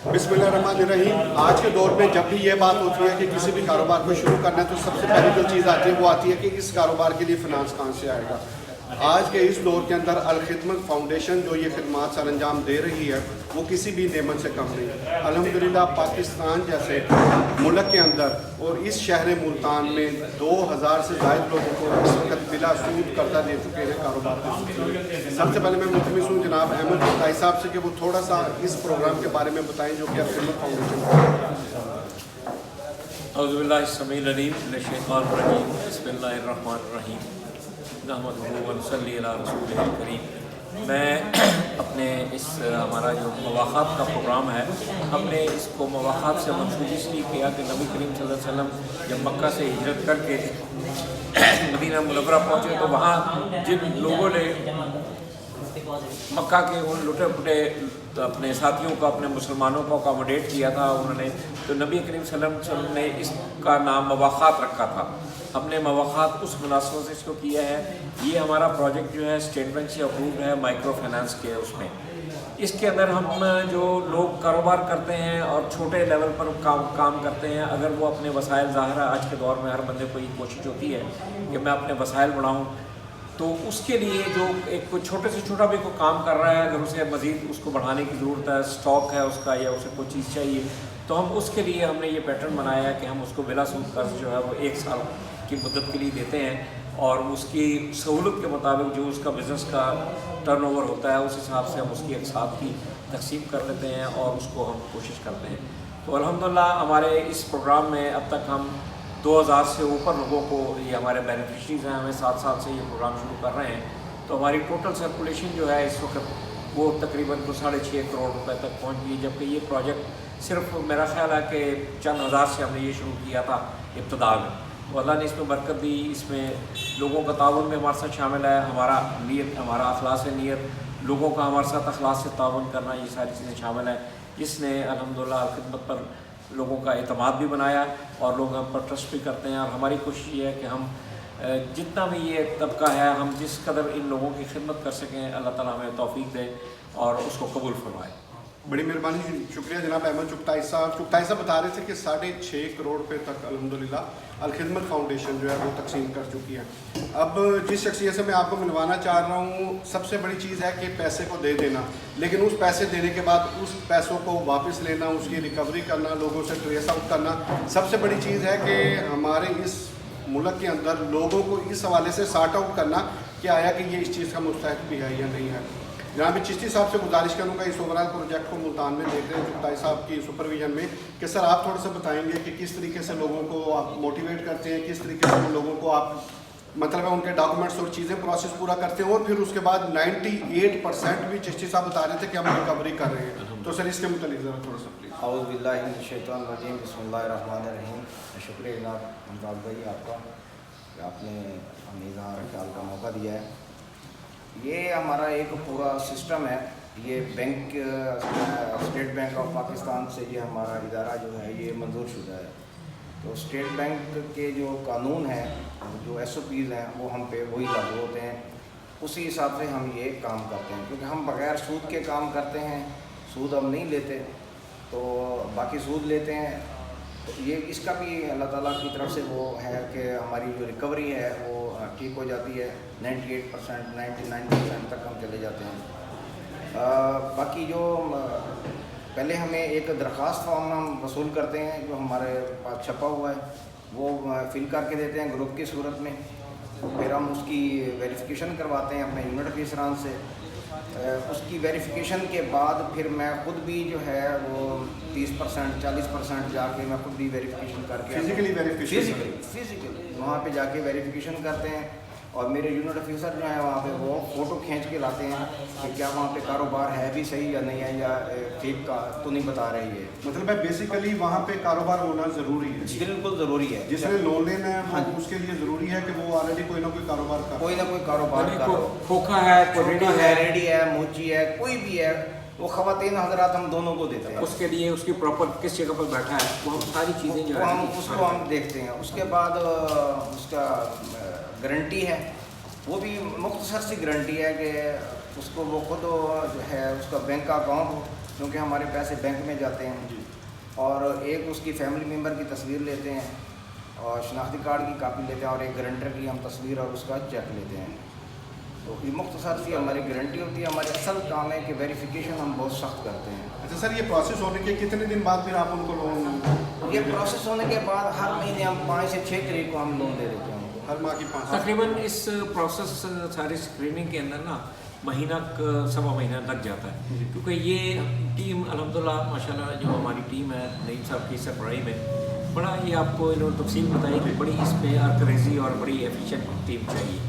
बिस्मिल्लाहिर्रहमानिर्रहीम। आज के दौर में जब भी ये बात होती है कि किसी भी कारोबार को शुरू करना है तो सबसे पहली जो चीज़ आती है वो आती है कि इस कारोबार के लिए फ़िनांस कहाँ से आएगा। आज के इस दौर के अंदर अल-खिदमत फाउंडेशन जो ये खिदमत सर अंजाम दे रही है वो किसी भी नेमत से कम नहीं है। अल्हम्दुलिल्लाह पाकिस्तान जैसे मुल्क के अंदर और इस शहर मुल्तान में 2000 से ज़ायद लोगों को इस वक्त बिला सूद कर्जा दे चुके हैं कारोबार के। सबसे पहले मैं मुल्तमिस हूँ जनाब अहमद ताई साहब से कि वो थोड़ा सा इस प्रोग्राम के बारे में बताएँ जो कि अल-खिदमत फाउंडेशन। औज़ुबिल्लाहि समीउल अलीम मिनश शैतानिर रजीम बिस्मिल्लाहिर्रहमानिर्रहीम नहमदुहु व नसल्ली अला रसूलिहिल करीम। मैं अपने इस हमारा जो मवाक़ात का प्रोग्राम है, हमने इसको मवाक़ात से मंसूब इसलिए किया कि नबी करीम सल्लल्लाहु अलैहि वसल्लम जब मक्का से हिजरत करके मदीना मुनव्वरा पहुँचे तो वहाँ जिन लोगों ने मक्का के उन लुटे पुटे अपने साथियों को, अपने मुसलमानों को अकोमोडेट किया था उन्होंने, तो नबी करीम सल्लल्लाहु अलैहि वसल्लम ने इसका नाम मवाक़ात रखा था। हमने मवाक़ात उस मुनासिबत से इसको किया है। ये हमारा प्रोजेक्ट जो है स्टेट बैंक से अप्रूव्ड है, माइक्रो फाइनेंस के उसमें। इसके अंदर हम जो लोग कारोबार करते हैं और छोटे लेवल पर काम करते हैं, अगर वो अपने वसाइल, ज़ाहिर है आज के दौर में हर बंदे को ये कोशिश होती है कि मैं अपने वसाइल बढ़ाऊँ, तो उसके लिए जो एक कोई छोटे से छोटा भी कोई काम कर रहा है, अगर उसे मज़ीद उसको बढ़ाने की ज़रूरत है, स्टॉक है उसका या उसे कोई चीज़ चाहिए, तो हम उसके लिए हमने ये पैटर्न बनाया है कि हम उसको बिला सूद कर्ज जो है वो 1 साल की मुद्दत के लिए देते हैं और उसकी सहूलत के मुताबिक जो उसका बिज़नेस का टर्नओवर होता है उस हिसाब से हम उसकी अक़सात की तकसीम कर लेते हैं और उसको हम कोशिश करते हैं। तो अल्हम्दुलिल्लाह हमारे इस प्रोग्राम में अब तक हम 2000 से ऊपर लोगों को, ये हमारे बेनिफिशरीज़ हैं, हमें 7 साल से ये प्रोग्राम शुरू कर रहे हैं। तो हमारी टोटल सर्कुलेशन जो है इस वक्त वो तकरीबन 6.5 करोड़ रुपए तक पहुंच गई, जबकि ये प्रोजेक्ट सिर्फ मेरा ख्याल है कि चंद हज़ार से हमने ये शुरू किया था इब्तिदा में। तो अल्लाह ने इसमें बरकत दी, इसमें लोगों का ताउन भी हमारे साथ शामिल है, हमारा नीयत, हमारा अखलास नीयत, लोगों का हमारे साथ अखलास से ताउन करना, ये सारी चीज़ें शामिल है, जिसने अल्हम्दुलिल्लाह खिदमत पर लोगों का एतमाद भी बनाया और लोग हम पर ट्रस्ट भी करते हैं। और हमारी कोशिश ये है कि हम जितना भी ये तबका है, हम जिस कदर इन लोगों की खिदमत कर सकें, अल्लाह ताला हमें तौफीक दे और उसको कबूल फरमाए। बड़ी मेहरबानी, शुक्रिया जनाब अहमद चुगताई साहब। चुगताई साहब बता रहे थे कि 6.5 करोड़ रुपए तक अल्हम्दुलिल्लाह अल-खिदमत फाउंडेशन जो है वो तकसीम कर चुकी है। अब जिस शख्सियत से मैं आपको मिलवाना चाह रहा हूँ, सबसे बड़ी चीज़ है कि पैसे को दे देना, लेकिन उस पैसे देने के बाद उस पैसों को वापस लेना, उसकी रिकवरी करना, लोगों से ट्रेस आउट करना। सबसे बड़ी चीज़ है कि हमारे इस मुल्क के अंदर लोगों को इस हवाले से सार्ट आउट करना कि आया कि ये इस चीज़ का मुस्तहिक भी है या नहीं है। जनाब चिश्ती साहब से गुजारिश करूँगा इस ओवरऑल प्रोजेक्ट को मुल्तान में देख रहे हैं चुगताई साहब की सुपरविजन में, कि सर आप थोड़ा सा बताएंगे कि किस तरीके से लोगों को आप मोटिवेट करते हैं, किस तरीके से लोगों को आप मतलब उनके डॉक्यूमेंट्स और चीज़ें प्रोसेस पूरा करते हैं, और फिर उसके बाद 98% भी चिश्ती साहब बता रहे थे कि हम रिकवरी कर रहे हैं। तो सर इसके मुतालिक ज़रा थोड़ा सा प्लीज़। औज़ु बिल्लाहि मिनश शैतानिर रजीम बिस्मिल्लाहिर्रहमानिर्रहीम। शुक्रिया जनाब मुमताज़ भाई आपका कि आपने हमें इज़हार ख्याल का मौका दिया है। ये हमारा एक पूरा सिस्टम है, ये bank state bank of Pakistan से ये हमारा इदारा जो है ये मंजूर शुदा है। तो स्टेट बैंक के जो कानून हैं, जो SOPs हैं, वो हम पे वही लागू होते हैं, उसी हिसाब से हम ये काम करते हैं। क्योंकि हम बग़ैर सूद के काम करते हैं, सूद हम नहीं लेते, तो बाकी सूद लेते हैं। तो ये इसका भी अल्लाह ताला की तरफ से वो है कि हमारी जो रिकवरी है वो ठीक हो जाती है। 98%, 99% तक हम चले जाते हैं। बाकी जो पहले हमें एक दरख्वास्त फॉर्म हम वसूल करते हैं जो हमारे पास छपा हुआ है, वो फिल करके देते हैं ग्रुप की सूरत में। फिर हम उसकी वेरिफिकेशन करवाते हैं अपने यूनिट ऑफिसरान से। उसकी वेरिफिकेशन के बाद फिर मैं ख़ुद भी जो है वो 30% 40% जाके मैं ख़ुद भी वेरिफिकेशन करके फिज़िकली वहाँ पे जाके वेरिफिकेशन करते हैं। और मेरे यूनिट ऑफिसर जो है वहाँ पे वो फ़ोटो खींच के लाते हैं कि क्या वहाँ पे कारोबार है भी सही या नहीं है, या फेक का तो नहीं बता रही है। मतलब है बेसिकली वहाँ पे कारोबार होना ज़रूरी है। बिल्कुल ज़रूरी है। जिसने लोन लेना है हाँ, उसके लिए ज़रूरी है कि वो ऑलरेडी कोई ना कोई कारोबार कर, कोई ना कोई कारोबार खोखा है, रेडी है, मोची है, कोई भी है, वो ख़वातीन हज़रात हम दोनों को देते हैं। उसके लिए उसकी प्रॉपर किस जगह पर बैठा है वो हम सारी चीज़ें जो हम उसको हम देखते हैं। उसके बाद उसका गारंटी है, वो भी मुख्तसर सी गारंटी है कि उसको वो खुद जो है उसका बैंक का अकाउंट हो क्योंकि हमारे पैसे बैंक में जाते हैं जी। और एक उसकी फैमिली मेम्बर की तस्वीर लेते हैं और शनाख्ती कार्ड की कापी लेते हैं और एक गारंटर की हम तस्वीर और उसका चेक लेते हैं। तो ये मुख्तसर सी हमारी गारंटी होती है। हमारे असल काम है कि वेरिफिकेशन हम बहुत सख्त करते हैं। अच्छा सर, ये प्रोसेस होने के कितने दिन बाद फिर आप उनको लोन? ये प्रोसेस होने के बाद हर महीने हम 5 से 6 तारीख को हम लोन दे देते हैं उनको। हर माह की 5 तकरीबन इस प्रोसेस सारी स्क्रीनिंग के अंदर ना महीना सवा महीना लग जाता है, क्योंकि ये टीम अल्हम्दुलिल्लाह माशाल्लाह जो हमारी टीम है नईम साहब की सरबराही में बड़ा, ये आपको इन्होंने तफसील बताई कि बड़ी इस पर अर्करेजी और बड़ी एफिशिएंट टीम चाहिए।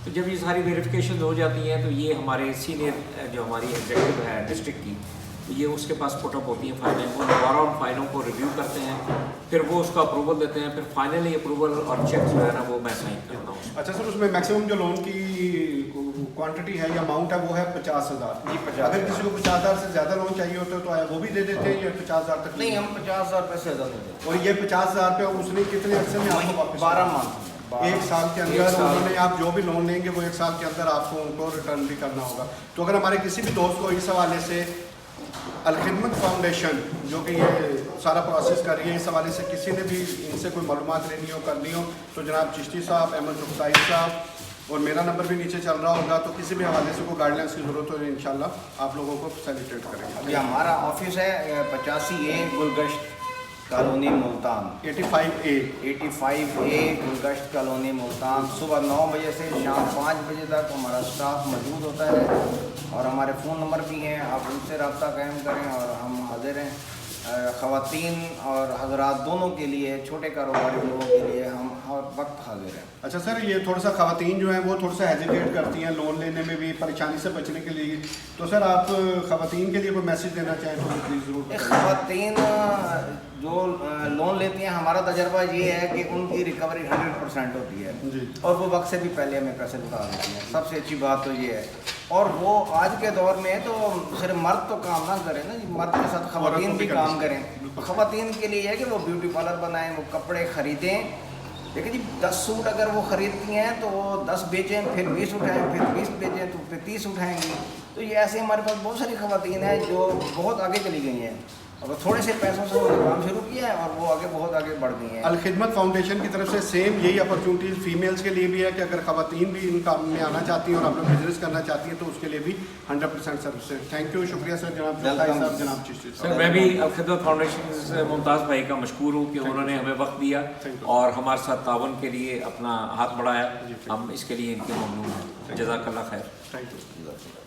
तो जब ये सारी वेरिफिकेशन हो जाती हैं तो ये हमारे सीनियर जो हमारी एग्जीक्यूटिव है डिस्ट्रिक्ट की, ये उसके पास पुटअप होती हैं फाइलें, वो दोबारा उन फाइलों को रिव्यू करते हैं, फिर वो उसका अप्रूवल देते हैं, फिर फाइनली अप्रूवल और चेक जो है ना वो मैं साइन करता हूँ। अच्छा सर, उसमें मैक्सिमम जो लोन की क्वांटिटी है या अमाउंट है वो है 50,000 जी, 50,000। अगर किसी को 50,000 से ज़्यादा लोन चाहिए होता है तो वो भी दे देते हैं या 50,000 तक? नहीं, हम 50,000 रुपये से ज़्यादा देते हैं। और ये 50,000 रुपये उसने कितने अरसे में आपको वापस? 12 मंथ। एक साल के अंदर उन्होंने, आप जो भी लोन लेंगे वो एक साल के अंदर आपको उनको रिटर्न भी करना होगा। तो अगर हमारे किसी भी दोस्त को इस हवाले से अलखिदमत फाउंडेशन जो कि ये सारा प्रोसेस कर रही है, इस हवाले से किसी ने भी इनसे कोई मालूमात लेनी हो, करनी हो, तो जनाब चिश्ती साहब, अहमद रुखसाई साहब और मेरा नंबर भी नीचे चल रहा होगा, तो किसी भी हवाले से कोई गाइडलाइंस की ज़रूरत हो इंशाल्लाह आप लोगों को फैसिलिटेट करेंगे। अभी हमारा ऑफिस है 85A Gulgasht colony Multan, 85A Gulgasht colony Multan. सुबह 9 बजे से शाम 5 बजे तक हमारा स्टाफ मौजूद होता है और हमारे फ़ोन नंबर भी हैं, आप उनसे रब्ता कायम करें और हम हाजिर हैं। ख़वातीन और हज़रात दोनों के लिए, छोटे कारोबारी लोगों के लिए हम हर वक्त हाजिर हैं। अच्छा सर, ये थोड़ा सा ख़वातीन जो हैं वो थोड़ा सा हेजिटेट करती हैं लोन लेने में भी, परेशानी से बचने के लिए, तो सर आप ख़वातीन के लिए कोई मैसेज देना चाहें तो प्लीज़ ज़रूर। ख़वातीन जो लोन लेती हैं, हमारा तजर्बा ये है कि उनकी रिकवरी 100% होती है जी। और वो वक्त से भी पहले हमें पैसे लौटा देती हैं। सबसे अच्छी बात तो ये है। और वो आज के दौर में तो सिर्फ मर्द तो काम ना करें ना, मर्द के साथ ख़वातीन भी काम करें। ख़वातीन के लिए है कि वो ब्यूटी पार्लर बनाएं, वो कपड़े ख़रीदें। देखिए जी, 10 सूट अगर वो ख़रीदती हैं तो वो 10 बेचें, फिर 20 उठाएं, फिर 20 बेचें तो फिर 30 उठाएंगी। तो ये ऐसे हमारे पास बहुत सारी ख़वातीन हैं जो बहुत आगे चली गई हैं और थोड़े से पैसों से उन्होंने काम शुरू किया है और वो आगे बहुत आगे बढ़ गई हैं। अलखिदमत फाउंडेशन की तरफ से सेम यही अपॉर्चुनिटीज़ फीमेल्स के लिए भी है कि अगर ख़वातीन भी इन काम में आना चाहती हैं और अपना बिजनेस करना चाहती हैं तो उसके लिए भी 100% सर्विस है। थैंक यू, शुक्रिया सर, जनाब साहब, जनाब चिश्ती सर साहब। मैं भी अलखिदमत फाउंडेशन से मुमताज़ भाई का मशकूर हूँ कि उन्होंने हमें वक्त दिया और हमारे साथ तावन के लिए अपना हाथ बढ़ाया। हम इसके लिए इनके ममनून हैं। जज़ाकल्लाह खैर। Thank you.